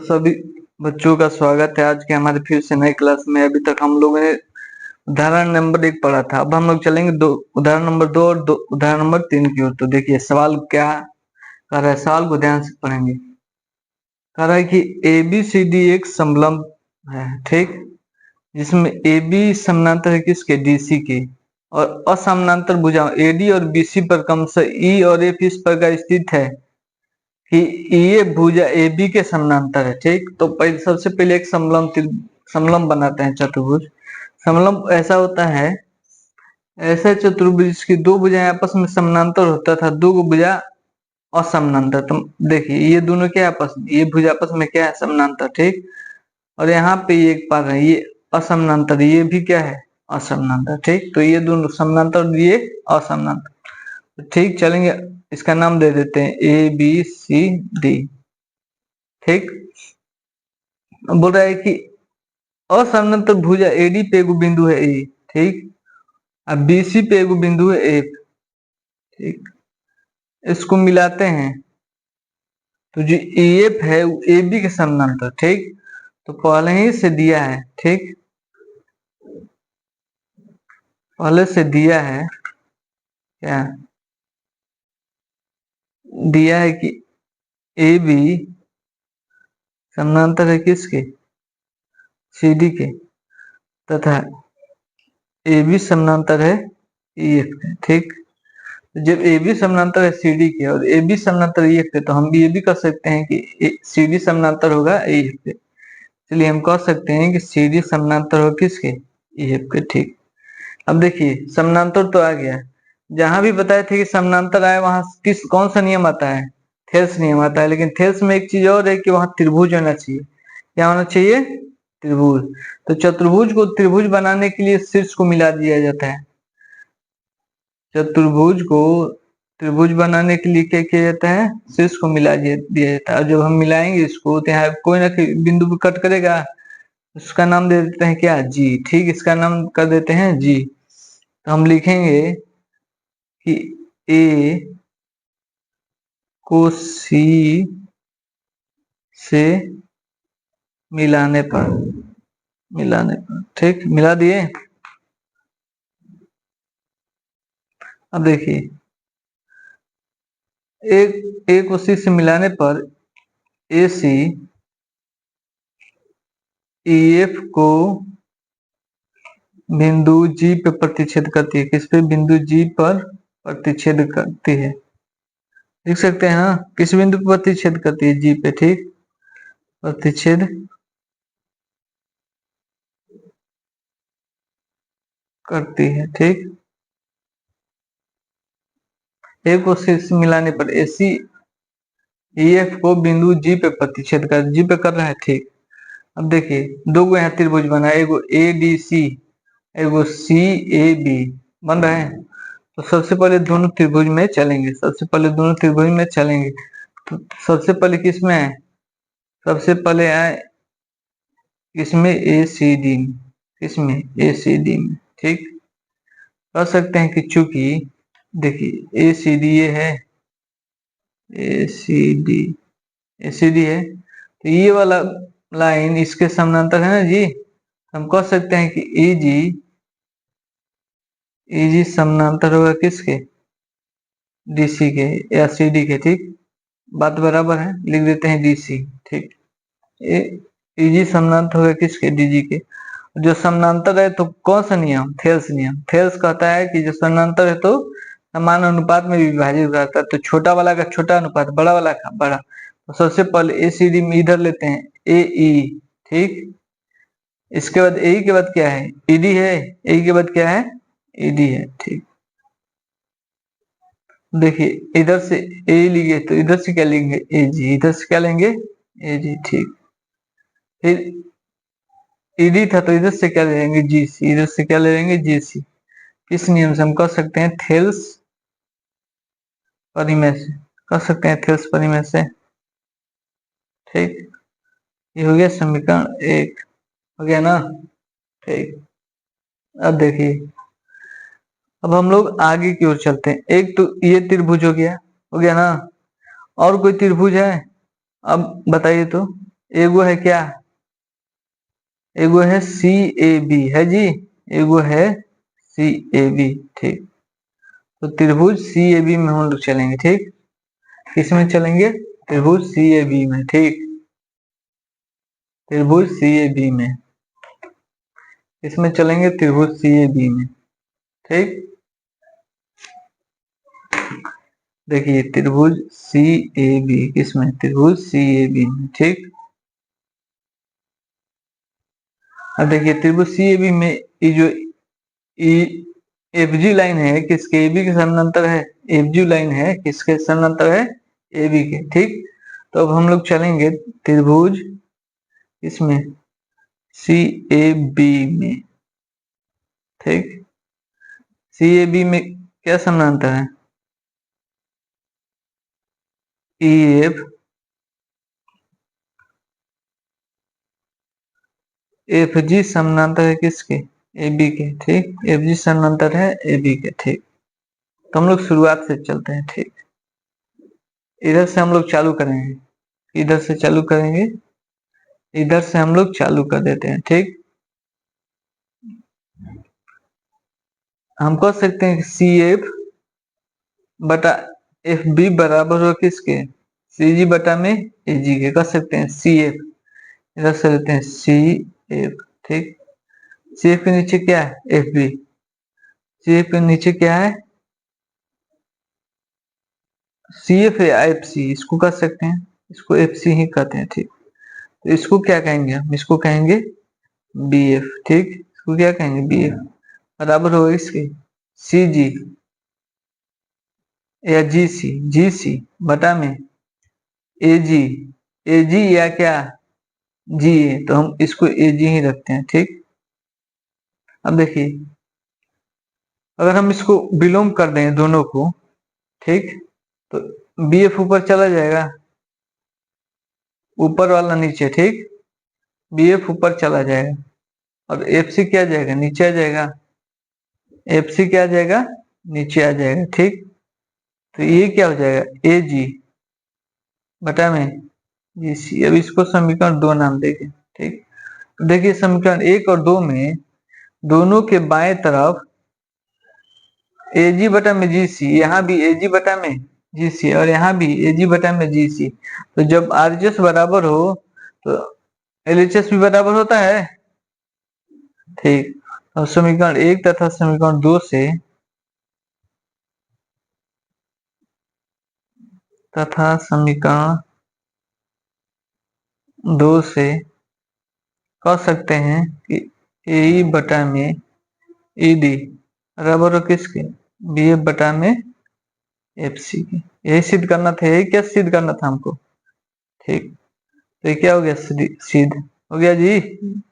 सभी बच्चों का स्वागत है आज के हमारे फिर से नए क्लास में। अभी तक हम लोगों ने उदाहरण नंबर 1 पढ़ा था। अब हम लोग चलेंगे उदाहरण नंबर 2 और उदाहरण नंबर 3 की ओर। तो देखिए सवाल क्या कर रहा है, सवाल को ध्यान से पढ़ेंगे। कह रहा है कि ए बी सी डी एक समलंब है, ठीक, जिसमें ए बी समानांतर है किसके, डी सी के, और असमानांतर भुजाओं ए डी और बी सी पर क्रमशः ई और एफ इस प्रकार स्थित है कि ये भुजा ए बी के समानांतर है, ठीक। तो पहले सबसे पहले एक समलंब बनाते हैं, चतुर्भुज। समलंब ऐसा होता है, ऐसा चतुर्भुज की दो भुजाएं आपस में समानांतर होता था, दो भुजा असमानांतर। तो देखिए ये दोनों क्या आपस में, ये भुजा आपस में क्या है, समानांतर, ठीक। और यहाँ पे ये एक पा रहे हैं, ये असमानांतर, ये भी क्या है, असमानांतर, ठीक। तो ये दोनों समानांतर और ये असमानांतर, ठीक। चलेंगे, इसका नाम दे देते हैं ए बी सी डी, ठीक। बोल रहा है कि असमानांतर भुजा एडी पे एगो बिंदु है ए, ठीक, अब बीसी पे एगो बिंदु है एफ, ठीक। इसको मिलाते हैं तो जो एफ है वो ए बी के समानांतर, ठीक। तो पहले ही से दिया है, ठीक, पहले से दिया है क्या, दिया है कि ए बी समानांतर है किसके, सी डी के, तथा ए बी समानांतर है ई एफ के, ठीक। जब ए बी समानांतर है सी डी के और ए बी समानांतर ई एफ के, तो हम ये भी कह सकते हैं कि सी डी समानांतर होगा ई एफ के। चलिए हम कह सकते हैं कि सी डी समानांतर हो किसके, ई एफ के, ठीक। अब देखिए समानांतर तो आ गया, जहां भी बताए थे कि समानांतर आए वहां किस कौन सा नियम आता है, थेल्स नियम आता है। लेकिन थेल्स में एक चीज और है कि वहां त्रिभुज होना चाहिए। क्या होना चाहिए, त्रिभुज। तो चतुर्भुज को त्रिभुज बनाने के लिए शीर्ष को मिला दिया जाता है। चतुर्भुज को त्रिभुज बनाने के लिए क्या किया जाता है, शीर्ष को मिला दिया जाता है। और जब हम मिलाएंगे इसको तो यहाँ कोई ना कोई बिंदु पे कट करेगा, उसका नाम दे देते हैं क्या, जी, ठीक। इसका नाम कर देते हैं जी। तो हम लिखेंगे कि ए को सी से मिलाने पर, ठीक, मिला दिए। अब देखिए एक को सी से मिलाने पर ए सी ई एफ को बिंदु जी पे प्रतिच्छेद करती है। किस पे, बिंदु जी पर प्रतिच्छेद करती है, लिख सकते हैं ना, किस बिंदु पर प्रतिच्छेद करती है, जी पे, ठीक, प्रतिच्छेद करती है, ठीक। एक को शीर्ष मिलाने पर एसी ईएफ को बिंदु जी पे प्रतिच्छेद कर, जी पे कर रहा है, ठीक। अब देखिए दो गो यहाँ त्रिभुज बना, एगो ए डी सी, एगो सी ए बी बन रहे हैं। तो सबसे पहले दोनों त्रिभुज में चलेंगे, सबसे पहले दोनों त्रिभुज में चलेंगे। तो सबसे पहले किस में है, सबसे पहले आए इसमें ए सी डी में, किसमें, ए सी डी में, ठीक। कह सकते हैं कि चूंकि देखिए ए सी डी ये है, ए सी डी, ए सी डी है, तो ये वाला लाइन इसके समानांतर है ना जी। हम कह सकते हैं कि ई जी समानांतर होगा किसके, डीसी के या सी डी के, ठीक। बात बराबर है, लिख देते हैं डीसी, ठीक। ई जी समानांतर होगा किसके, डीजी के। जो समानांतर है तो कौन सा नियम, थेल्स नियम। थेल्स कहता है कि जो समानांतर है तो समान अनुपात में विभाजित करता है। तो छोटा वाला का छोटा अनुपात, बड़ा वाला का बड़ा। तो सबसे पहले ए सी डी में इधर लेते हैं ए ई, ठीक। इसके बाद ए के बाद क्या है, ईडी है, ए के बाद क्या है, ईडी है, ठीक। देखिए इधर से ए लिए तो इधर से क्या लेंगे, ए जी, इधर से क्या लेंगे, ए जी, ठीक। फिर ईडी था तो इधर से क्या ले लेंगे, जी सी, इधर से क्या ले लेंगे, जी सी। किस नियम से हम कह सकते हैं, थेल्स परिमेय से कह सकते हैं, थेल्स परिमेय से, ठीक। ये हो गया समीकरण 1, हो गया ना, ठीक। अब देखिए अब हम लोग आगे की ओर चलते हैं। एक तो ये त्रिभुज हो गया ना, और कोई त्रिभुज है, अब बताइए तो। एगो है क्या, एगो है सी ए बी है जी, एगो है सी ए बी। ठीक, तो त्रिभुज सी ए बी में हम लोग चलेंगे। ठीक, किसमें चलेंगे, त्रिभुज सी ए बी में। ठीक, त्रिभुज सी ए बी में, इसमें चलेंगे त्रिभुज सी ए बी में। ठीक, देखिए त्रिभुज सी ए बी, किसमें, त्रिभुज सी ए बी में। ठीक, अब देखिए त्रिभुज सी ए बी में ये जो एफ जी लाइन है किसके, ए बी के समानांतर है। एफ जी लाइन है किसके समानांतर है, ए बी के। ठीक, तो अब हम लोग चलेंगे त्रिभुज इसमें सी ए बी में। ठीक, सी ए बी में क्या समानांतर है, ई एफ, एफ जी समानांतर है किसके, ए बी के। ठीक, एफ जी समानांतर है ए बी के। ठीक, तो हम लोग शुरुआत से चलते हैं। ठीक, इधर से हम लोग चालू करेंगे, इधर से चालू करेंगे, इधर से हम लोग चालू कर देते हैं। ठीक, हम कह सकते हैं सी एफ बटा एफ बी बराबर हो किसके, सी जी बटा में ए जी के। कह सकते हैं सी एफ, इधर से लेते हैं सी एफ। ठीक, सी एफ के नीचे क्या है, एफ बी, सी एफ के नीचे क्या है, सी एफ या एफ सी, इसको कर सकते हैं, इसको एफ सी ही कहते हैं। ठीक, तो इसको क्या कहेंगे, हम इसको कहेंगे बी एफ। ठीक, इसको क्या कहेंगे, बी एफ बराबर होगा इसके सी जी या जी सी, जी सी बटा में ए जी, ए जी या क्या, जी ए, तो हम इसको ए जी ही रखते हैं। ठीक, अब देखिए अगर हम इसको विलोम कर दें दोनों को, ठीक, तो बी एफ ऊपर चला जाएगा, ऊपर वाला नीचे। ठीक, बी एफ ऊपर चला जाएगा और एफ सी क्या जाएगा, नीचे आ जाएगा, एफ सी क्या आ जाएगा, नीचे आ जाएगा। ठीक, तो ये क्या हो जाएगा, ए जी बटा में जी सी। अब इसको समीकरण 2 नाम देंगे। ठीक, तो देखिए समीकरण 1 और 2 में दोनों के बाएं तरफ ए जी बटा में जी सी, यहाँ भी ए जी बटा में जी सी और यहाँ भी ए जी बटा में जी सी। तो जब आर एच एस बराबर हो तो एल एच एस भी बराबर होता है। ठीक, और समीकरण 1 तथा समीकरण 2 से, तथा समीकरण 2 से कह सकते हैं कि ए ई बटा में ई डी बराबर हो किसके, बी एफ बटा में एफ सी के। यही सिद्ध करना था, यही क्या सिद्ध करना था हमको। ठीक, तो ये क्या हो गया, सिद्ध हो गया जी,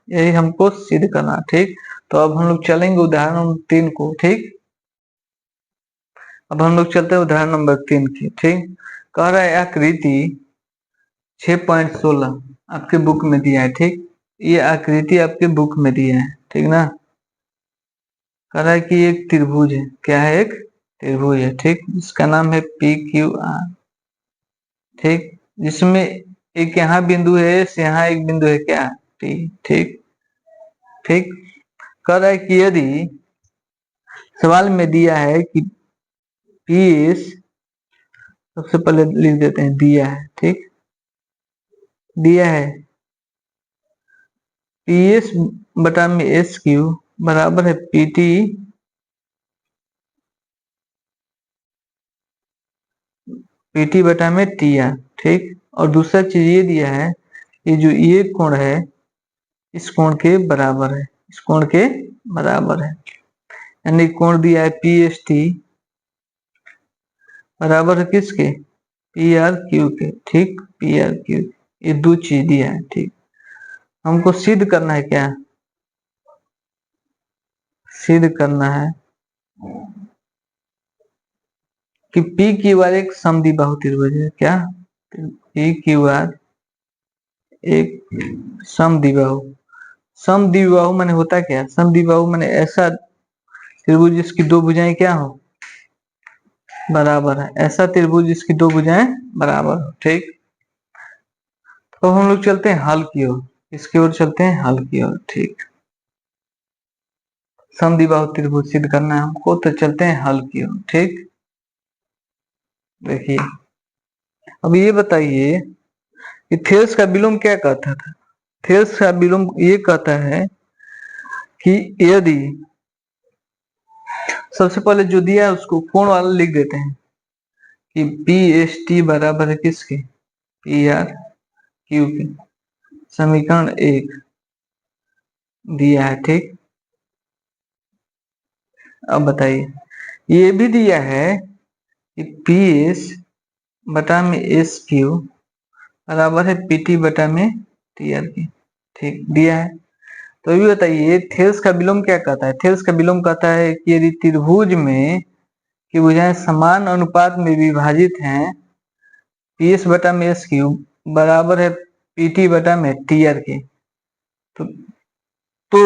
यही हमको सिद्ध करना। ठीक, तो अब हम लोग चलेंगे उदाहरण नंबर 3 को। ठीक, अब हम लोग चलते हैं उदाहरण नंबर 3 की। ठीक, कह रहा है आकृति 6.16 आपके बुक में दिया है। ठीक, ये आकृति आपके बुक में दिया है। ठीक ना, कह रहा है कि एक त्रिभुज है, क्या है, एक त्रिभुज है। ठीक, इसका नाम है पी क्यू आर। ठीक, जिसमें एक यहाँ बिंदु है, यहाँ एक बिंदु है क्या, टी। ठीक, ठीक, कह रहा है कि यदि सवाल में दिया है कि पी एस, सबसे पहले लिख देते हैं दिया है। ठीक, दिया है पी एस बटा में एस क्यू बराबर है पी टी पीटी बटा में टी आर। ठीक, और दूसरा चीज ये दिया है कि जो ये कोण है इस कोण के बराबर है, इस कोण के बराबर है, यानी कोण दिया है पी एस टी बराबर है किसके, पी आर क्यू के। ठीक, पी आर क्यू, ये दो चीज दिया है। ठीक, हमको सिद्ध करना है, क्या सिद्ध करना है कि पी क्यू आर एक समद्विबाहु त्रिभुज है। क्या, पी क्यू आर एक समद्विबाहु, समद्विबाहु माने होता क्या, समद्विबाहु माने ऐसा त्रिभुज जिसकी दो भुजाएं क्या हो, बराबर है, ऐसा त्रिभुज जिसकी दो भुजाएं बराबर हो। ठीक, तो हम लोग चलते हैं हल की ओर, इसकी ओर चलते हैं हल की ओर। ठीक, समद्विबाहु त्रिभुज सिद्ध करना है हमको, तो चलते हैं हल की ओर। ठीक, देखिए अब ये बताइए कि थेल्स का विलोम क्या कहता था। थेल्स का विलोम ये कहता है कि यदि सबसे पहले जो दिया है उसको कोण वाला लिख देते हैं कि पी एस टी बराबर है किसके, पी आर क्यू के। समीकरण 1 दिया है। ठीक, अब बताइए, ये भी दिया है कि पी एस बटा में एस क्यू बराबर है पी टी बटा में टी आर की। ठीक, दिया है। तो ये भी बताइए थेल्स का विलोम क्या कहता है। थेल्स का विलोम कहता है कि यदि त्रिभुज में की भुजाएं समान अनुपात में विभाजित हैं, पी एस बटा में एस क्यू बराबर है पी टी बटा में टी आर के, तो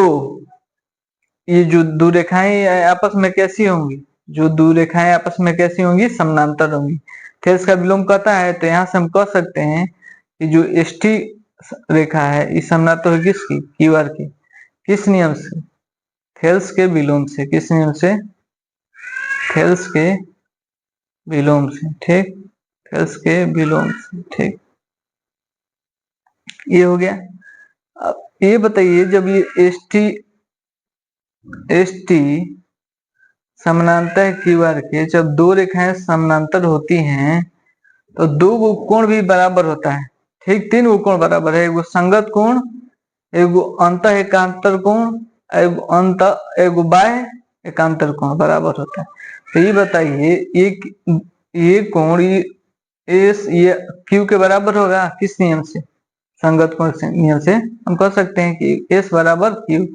ये जो दो रेखाएं आपस में कैसी होंगी, जो दो रेखाएं आपस में कैसी होंगी, समानांतर होंगी। थेल्स का विलोम कहता है तो यहाँ से हम कह सकते हैं कि जो एस टी रेखा है इस समानांतर है किसकी, क्यू आर की। किस नियम से, थेल्स के विलोम से। किस नियम से, थेल्स के विलोम से। ठीक, थेल्स के विलोम से। ठीक, ये हो गया। अब ये बताइए जब ये एस टी समानांतर क्यू आर के, जब दो रेखाएं समानांतर होती हैं तो दो गो कोण भी बराबर होता है। ठीक, तीन गो कोण बराबर है, एगो संगत कोण, एगो अंतः एकांतर कोण, एगो अंत एगो बाह्य एकांतर कोण बराबर होता है। तो ये बताइए ये कोण ये क्यू के बराबर होगा किस नियम से, संगत कोण से नियम से हम कह सकते हैं कि एस बराबर क्यू।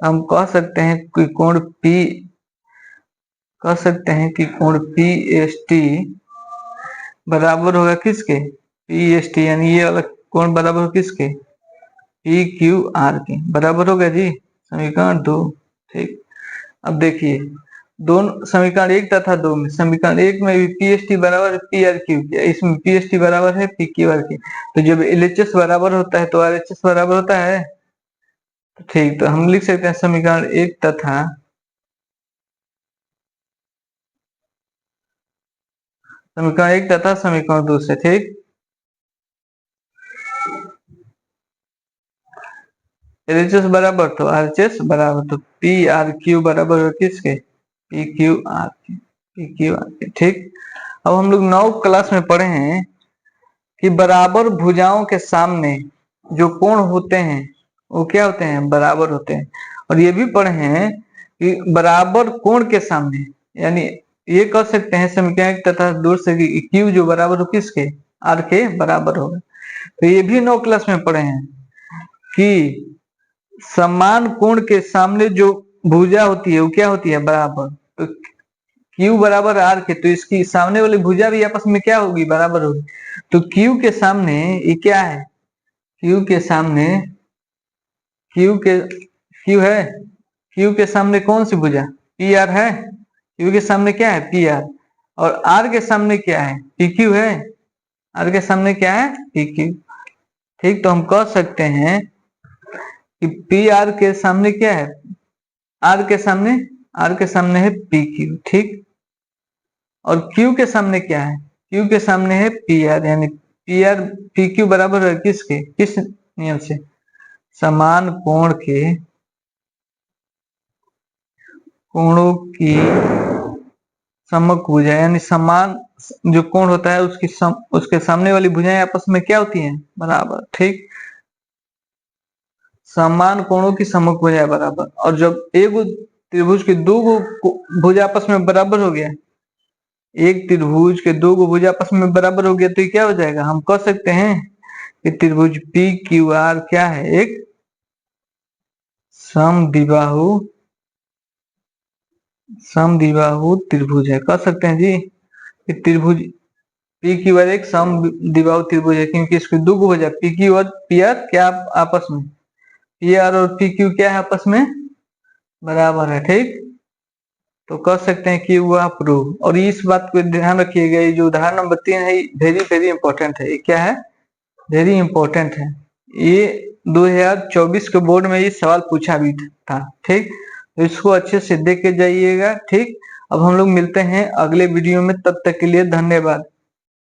हम कह सकते हैं कि कोण पी, कह सकते हैं कि कोण पी एस टी बराबर होगा किसके, पी एस टी, यानी ये वाला कोण बराबर हो किसके, पी क्यू आर के बराबर हो गया जी। समीकरण 2। ठीक, अब देखिए दोनों समीकरण 1 तथा 2 में, समीकरण 1 में भी पी एस टी बराबर पी आर क्यू के, इसमें पी एस टी बराबर है पी क्यू आर के। तो जब एल एच एस बराबर होता है तो आर एच एस बराबर होता है। ठीक, तो हम लिख सकते हैं समीकरण 1 तथा समीकरण 2 से। ठीक, एलएचएस बराबर तो आरएचएस बराबर तो पी आर क्यू बराबर हो किसके, पी क्यू आर के, पी क्यू आर के। ठीक, अब हम लोग 9 क्लास में पढ़े हैं कि बराबर भुजाओं के सामने जो कोण होते हैं वो क्या होते हैं, बराबर होते हैं। और ये भी पढ़े हैं कि बराबर कोण के सामने, यानी ये कह सकते हैं समीकरण तथा दूर से कि क्यू जो बराबर हो किसके, आर के बराबर होगा। तो ये भी 9 क्लास में पढ़े हैं कि समान कोण के सामने जो भुजा होती है वो क्या होती है, बराबर। तो Q बराबर आर के, तो इसकी सामने वाली भुजा भी आपस में क्या होगी, बराबर होगी। तो Q के सामने ये क्या है, Q के सामने Q है, Q के सामने कौन सी भुजा, पी आर है। Q के सामने क्या है, पी आर। और R के सामने क्या है, पी क्यू है। R के सामने क्या है, पी क्यू। ठीक, तो हम कह सकते हैं कि पी आर के सामने क्या है, आर के सामने है पी क्यू। ठीक, और क्यू के सामने क्या है, क्यू के सामने है पी आर, यानी पी आर पी क्यू बराबर है किसके, किस नियम से, समान कोण के कोणों की समभुजा, यानी समान जो कोण होता है उसके सामने वाली भुजाएं आपस में क्या होती हैं, बराबर। ठीक, समान कोणों की समभुजा बराबर। और जब एक त्रिभुज के दो भुजा आपस में बराबर हो गया, एक त्रिभुज के दो भुजा आपस में बराबर हो गया, तो ये क्या हो जाएगा, हम कह सकते हैं कि त्रिभुज पी क्यू आर क्या है, एक समद्विबाहु त्रिभुज है। कह सकते हैं जी कि त्रिभुज पी क्यू आर एक समद्विबाहु त्रिभुज है, क्योंकि इसके दो भुजा पी क्यू और पी आर क्या आपस में, पी आर और पी क्यू क्या है आपस में, बराबर है। ठीक, तो कह सकते हैं कि वह प्रूव। और इस बात को ध्यान रखिएगा, ये जो उदाहरण नंबर 3 है वेरी वेरी इंपॉर्टेंट है। ये क्या है, वेरी इंपॉर्टेंट है। ये 2024 के बोर्ड में ये सवाल पूछा भी था। ठीक, तो इसको अच्छे से देख के जाइएगा। ठीक, अब हम लोग मिलते हैं अगले वीडियो में, तब तक के लिए धन्यवाद।